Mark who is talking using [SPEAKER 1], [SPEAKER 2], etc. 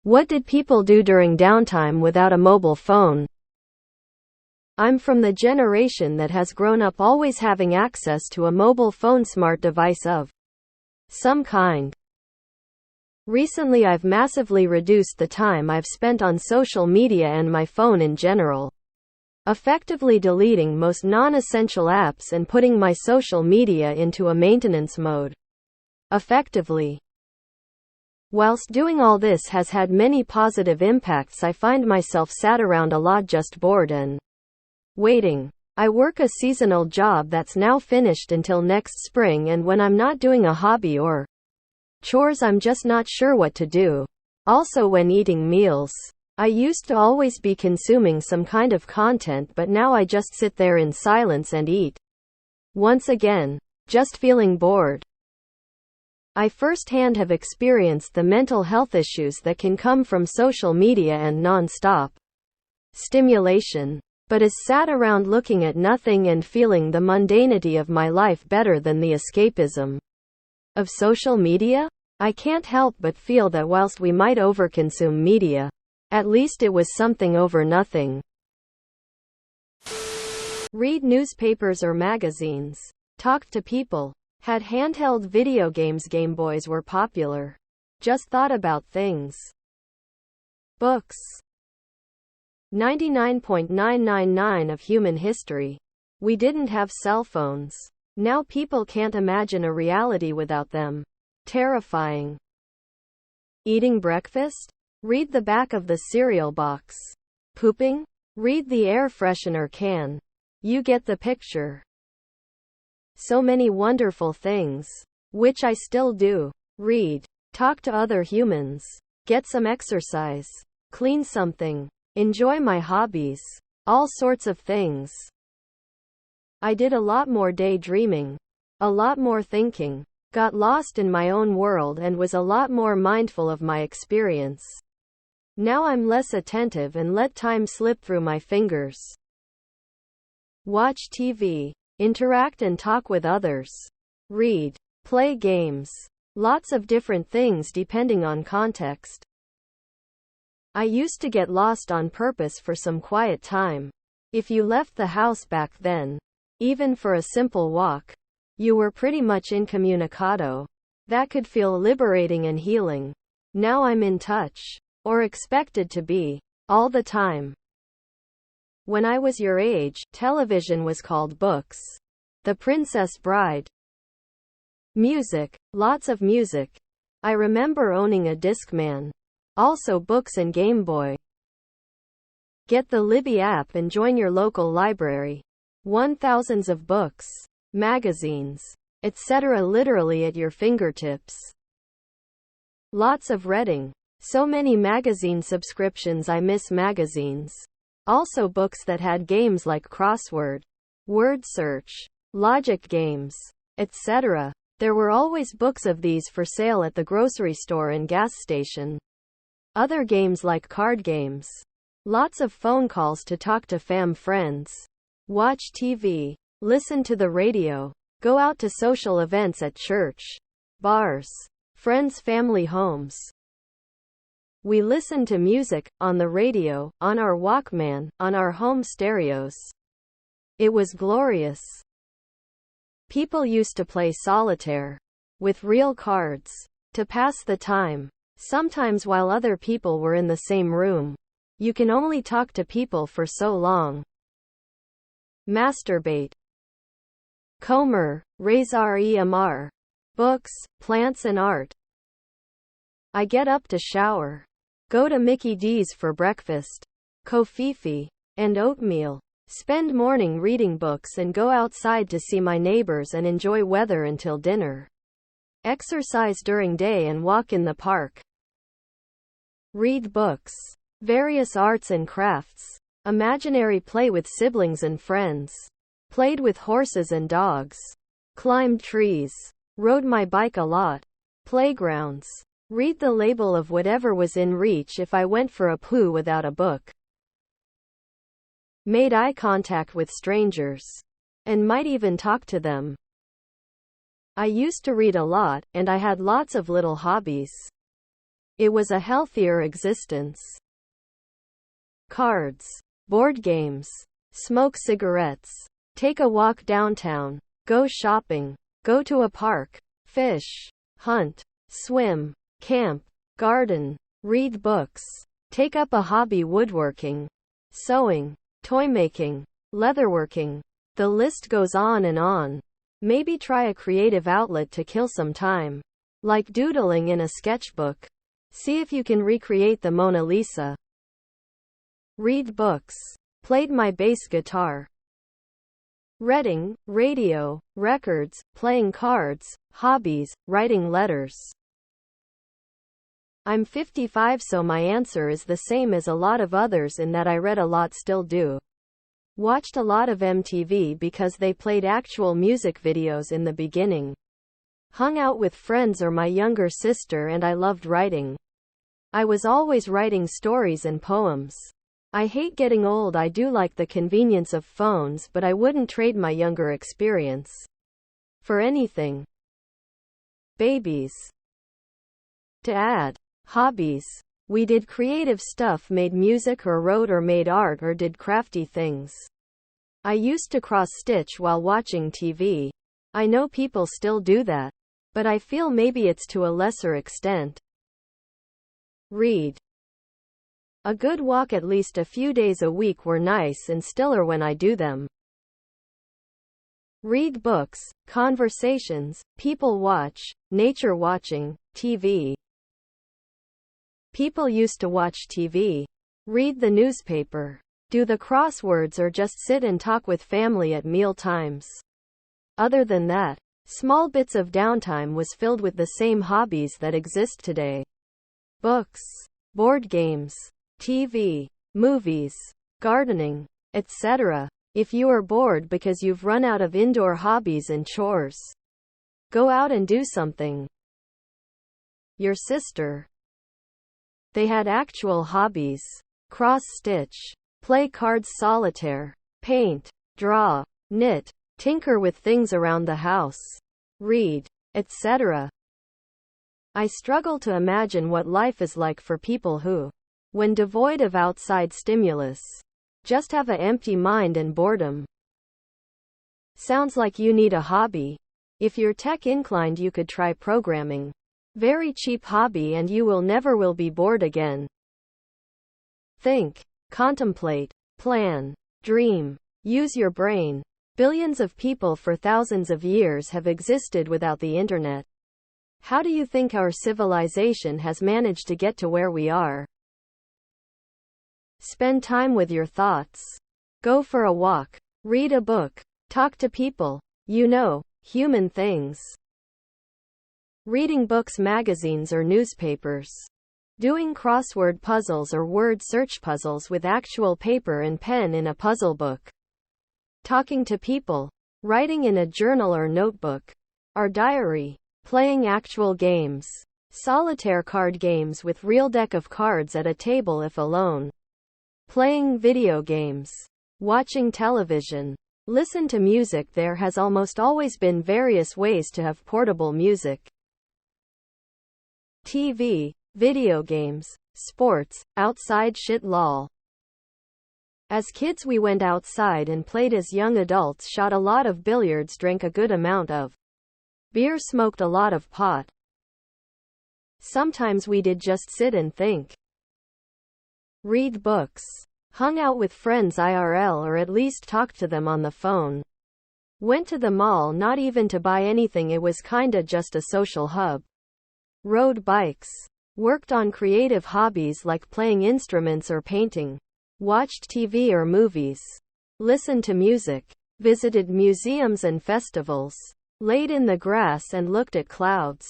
[SPEAKER 1] What did people do during downtime without a mobile phone? I'm from the generation that has grown up always having access to a mobile phone smart device of some kind. Recently I've massively reduced the time I've spent on social media and my phone in general, effectively deleting most non-essential apps and putting my social media into a maintenance mode. Effectively. Whilst doing all this has had many positive impacts, I find myself sat around a lot just bored and waiting. I work a seasonal job that's now finished until next spring, and when I'm not doing a hobby or chores I'm just not sure what to do. Also, when eating meals, I used to always be consuming some kind of content, but now I just sit there in silence and eat. Once again, just feeling bored. I firsthand have experienced the mental health issues that can come from social media and non-stop stimulation, but has sat around looking at nothing and feeling the mundanity of my life better than the escapism of social media? I can't help but feel that whilst we might overconsume media, at least it was something over nothing. Read newspapers or magazines. Talked to people. Had handheld video games. Game Boys were popular. Just thought about things. Books. 99.999% of human history. We didn't have cell phones. Now people can't imagine a reality without them. Terrifying. Eating breakfast? Read the back of the cereal box. Pooping? Read the air freshener can. You get the picture. So many wonderful things, which I still do. Read. Talk to other humans. Get some exercise. Clean something. Enjoy my hobbies. All sorts of things. I did a lot more daydreaming. A lot more thinking. Got lost in my own world and was a lot more mindful of my experience. Now I'm less attentive and let time slip through my fingers. Watch TV. Interact and talk with others. Read. Play games. Lots of different things depending on context. I used to get lost on purpose for some quiet time. If you left the house back then, even for a simple walk, you were pretty much incommunicado. That could feel liberating and healing. Now I'm in touch, or expected to be, all the time. When I was your age, television was called books. The Princess Bride. Music. Lots of music. I remember owning a Discman. Also books and Game Boy. Get the Libby app and join your local library. Thousands of books, magazines, etc. literally at your fingertips. Lots of reading. So many magazine subscriptions. I miss magazines. Also books that had games like crossword, word search, logic games, etc. There were always books of these for sale at the grocery store and gas station. Other games like card games. Lots of phone calls to talk to friends. Watch TV. Listen to the radio. Go out to social events at church, bars, friends' family homes. We listened to music, on the radio, on our Walkman, on our home stereos. It was glorious. People used to play solitaire, with real cards, to pass the time. Sometimes while other people were in the same room. You can only talk to people for so long. Masturbate. Comer, Razor-EMR. Books, plants and art. I get up to shower. Go to Mickey D's for breakfast. Kofifi. And oatmeal. Spend morning reading books and go outside to see my neighbors and enjoy weather until dinner. Exercise during day and walk in the park. Read books. Various arts and crafts. Imaginary play with siblings and friends. Played with horses and dogs. Climbed trees. Rode my bike a lot. Playgrounds. Read the label of whatever was in reach if I went for a poo without a book. Made eye contact with strangers. And might even talk to them. I used to read a lot, and I had lots of little hobbies. It was a healthier existence. Cards. Board games. Smoke cigarettes. Take a walk downtown. Go shopping. Go to a park. Fish. Hunt. Swim. Camp. Garden. Read books. Take up a hobby: woodworking, sewing, toy making, leatherworking. The list goes on and on. Maybe try a creative outlet to kill some time, like doodling in a sketchbook. See if you can recreate the Mona Lisa. Read books. Played my bass guitar. Reading, radio, records, playing cards, hobbies, writing letters. I'm 55, so my answer is the same as a lot of others in that I read a lot, still do. Watched a lot of MTV because they played actual music videos in the beginning. Hung out with friends or my younger sister, and I loved writing. I was always writing stories and poems. I hate getting old. I do like the convenience of phones, but I wouldn't trade my younger experience for anything. Babies. To add. Hobbies. We did creative stuff, made music or wrote or made art or did crafty things. I used to cross-stitch while watching TV. I know people still do that, but I feel maybe it's to a lesser extent. Read. A good walk at least a few days a week were nice and still are when I do them. Read books, conversations, people watch, nature watching, TV. People used to watch TV, read the newspaper, do the crosswords, or just sit and talk with family at meal times. Other than that, small bits of downtime was filled with the same hobbies that exist today. Books, board games, TV, movies, gardening, etc. If you are bored because you've run out of indoor hobbies and chores, go out and do something. Your sister. They had actual hobbies. Cross-stitch, play cards, solitaire, paint, draw, knit, tinker with things around the house, read, etc. I struggle to imagine what life is like for people who, when devoid of outside stimulus, just have an empty mind and boredom. Sounds like you need a hobby. If you're tech inclined, you could try programming. Very cheap hobby and you will never be bored again. Think, contemplate, plan, dream, use your brain. Billions of people for thousands of years have existed without the internet. How do you think our civilization has managed to get to where we are? Spend time with your thoughts. Go for a walk. Read a book. Talk to people. Human things. Reading books, magazines, or newspapers. Doing crossword puzzles or word search puzzles with actual paper and pen in a puzzle book. Talking to people. Writing in a journal or notebook. Or diary. Playing actual games. Solitaire card games with real deck of cards at a table if alone. Playing video games. Watching television. Listen to music. There has almost always been various ways to have portable music. TV, video games, sports, outside shit lol. As kids we went outside and played. As young adults shot a lot of billiards, drank a good amount of beer, smoked a lot of pot. Sometimes we did just sit and think. Read books. Hung out with friends IRL or at least talked to them on the phone. Went to the mall, not even to buy anything, it was kinda just a social hub. Rode bikes. Worked on creative hobbies like playing instruments or painting. Watched TV or movies. Listened to music. Visited museums and festivals. Laid in the grass and looked at clouds.